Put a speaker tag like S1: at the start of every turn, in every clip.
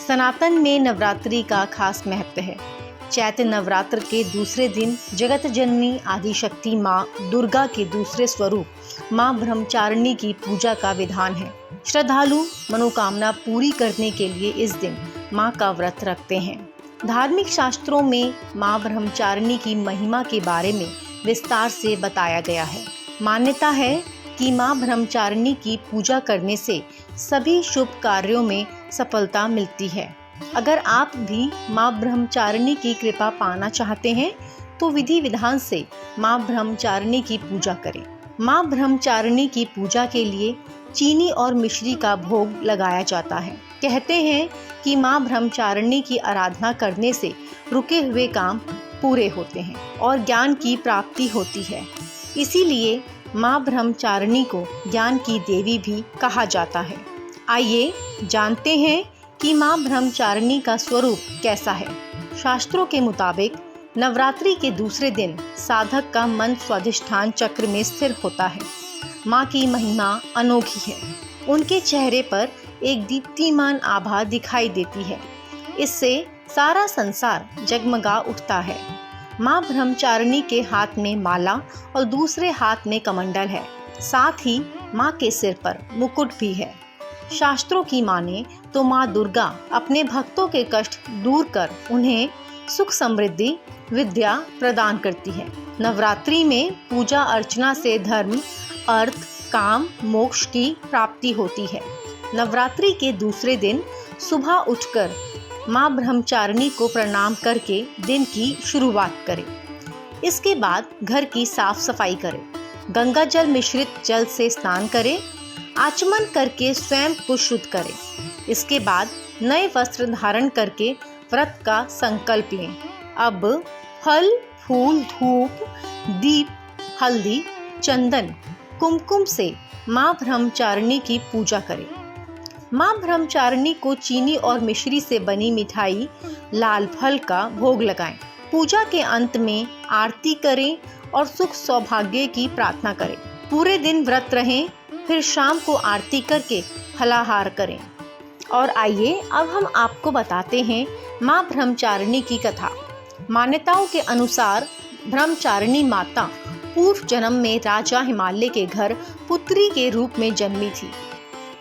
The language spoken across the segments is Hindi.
S1: सनातन में नवरात्रि का खास महत्व है। चैत्र नवरात्र के दूसरे दिन जगत जननी आदिशक्ति माँ दुर्गा के दूसरे स्वरूप माँ ब्रह्मचारिणी की पूजा का विधान है। श्रद्धालु मनोकामना पूरी करने के लिए इस दिन माँ का व्रत रखते हैं। धार्मिक शास्त्रों में माँ ब्रह्मचारिणी की महिमा के बारे में विस्तार से बताया गया है। मान्यता है कि माँ ब्रह्मचारिणी की पूजा करने से सभी शुभ कार्यों में सफलता मिलती है। अगर आप भी माँ ब्रह्मचारिणी की कृपा पाना चाहते हैं तो विधि विधान से माँ ब्रह्मचारिणी की पूजा करें। माँ ब्रह्मचारिणी की पूजा के लिए चीनी और मिश्री का भोग लगाया जाता है। कहते हैं कि माँ ब्रह्मचारिणी की आराधना करने से रुके हुए काम पूरे होते हैं और ज्ञान की प्राप्ति होती है। इसीलिए माँ ब्रह्मचारिणी को ज्ञान की देवी भी कहा जाता है। आइए जानते हैं कि माँ ब्रह्मचारिणी का स्वरूप कैसा है। शास्त्रों के मुताबिक नवरात्रि के दूसरे दिन साधक का मन स्वाधिष्ठान चक्र में स्थिर होता है। माँ की महिमा अनोखी है। उनके चेहरे पर एक दीप्तिमान आभा दिखाई देती है। इससे सारा संसार जगमगा उठता है। माँ ब्रह्मचारिणी के हाथ में माला और दूसरे हाथ में कमंडल है। साथ ही माँ के सिर पर मुकुट भी है। शास्त्रों की माने तो माँ दुर्गा अपने भक्तों के कष्ट दूर कर उन्हें सुख समृद्धि विद्या प्रदान करती है। नवरात्रि में पूजा अर्चना से धर्म अर्थ काम मोक्ष की प्राप्ति होती है। नवरात्रि के दूसरे दिन सुबह उठकर माँ ब्रह्मचारिणी को प्रणाम करके दिन की शुरुआत करें। इसके बाद घर की साफ सफाई करें। गंगा जल मिश्रित जल से स्नान करें। आचमन करके स्वयं को शुद्ध करें। इसके बाद नए वस्त्र धारण करके व्रत का संकल्प लें। अब फल फूल धूप दीप हल्दी चंदन कुमकुम से माँ ब्रह्मचारिणी की पूजा करें। माँ ब्रह्मचारिणी को चीनी और मिश्री से बनी मिठाई लाल फल का भोग लगाएं। पूजा के अंत में आरती करें और सुख सौभाग्य की प्रार्थना करें। पूरे दिन व्रत रहें, फिर शाम को आरती करके फलाहार करें। और आइए अब हम आपको बताते हैं माँ ब्रह्मचारिणी की कथा। मान्यताओं के अनुसार ब्रह्मचारिणी माता पूर्व जन्म में राजा हिमालय के घर पुत्री के रूप में जन्मी थी।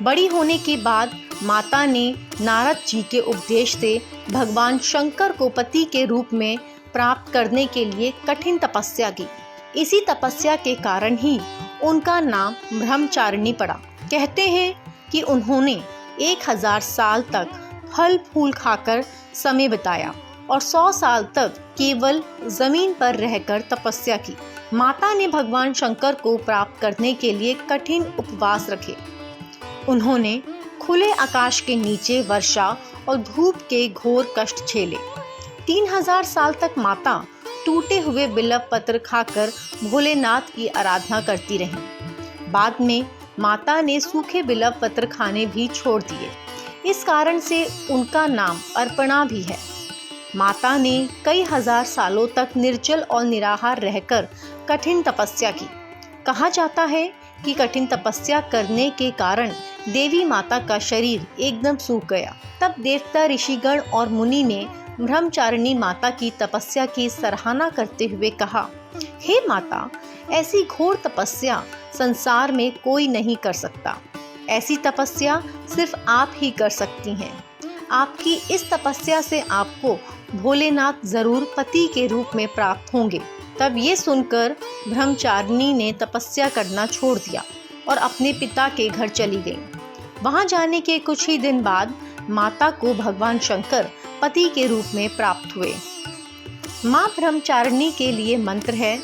S1: बड़ी होने के बाद माता ने नारद जी के उपदेश से भगवान शंकर को पति के रूप में प्राप्त करने के लिए कठिन तपस्या की। इसी तपस्या के कारण ही उनका नाम ब्रह्मचारिणी पड़ा। कहते हैं कि उन्होंने 1000 साल तक फल फूल खाकर समय बिताया और 100 साल तक केवल जमीन पर रहकर तपस्या की। माता ने भगवान शंकर को प्राप्त करने के लिए कठिन उपवास रखे। उन्होंने खुले आकाश के नीचे वर्षा और धूप के घोर कष्ट झेले। 3000 साल तक माता टूटे हुए बिल्व पत्र खाकर भोलेनाथ की आराधना करती रहीं। बाद में माता ने सूखे बिल्व पत्र खाने भी छोड़ दिए। इस कारण से उनका नाम अर्पणा भी है। माता ने कई हजार सालों तक निर्जल और निराहार रहकर कठिन तपस्या की। कहा जाता है कि कठिन तपस्या करने के कारण देवी माता का शरीर एकदम सूख गया। तब देवता ऋषिगण और मुनि ने ब्रह्मचारिणी माता की तपस्या की सराहना करते हुए कहा, हे माता, ऐसी घोर तपस्या संसार में कोई नहीं कर सकता। ऐसी तपस्या सिर्फ आप ही कर सकती हैं। आपकी इस तपस्या से आपको भोलेनाथ जरूर पति के रूप में प्राप्त होंगे। तब ये सुनकर ब्रह्मचारिणी ने तपस्या करना छोड़ दिया और अपने पिता के घर चली गई। वहां जाने के कुछ ही दिन बाद माता को भगवान शंकर पति के रूप में प्राप्त हुए। माँ ब्रह्मचारिणी के लिए मंत्र है,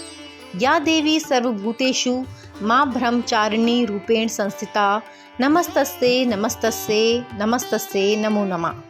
S1: या देवी सर्वभूतेषु माँ ब्रह्मचारिणी रूपेण संस्थिता नमस्तस्ते नमस्तस्ते नमस्तस्ते नमो नमः।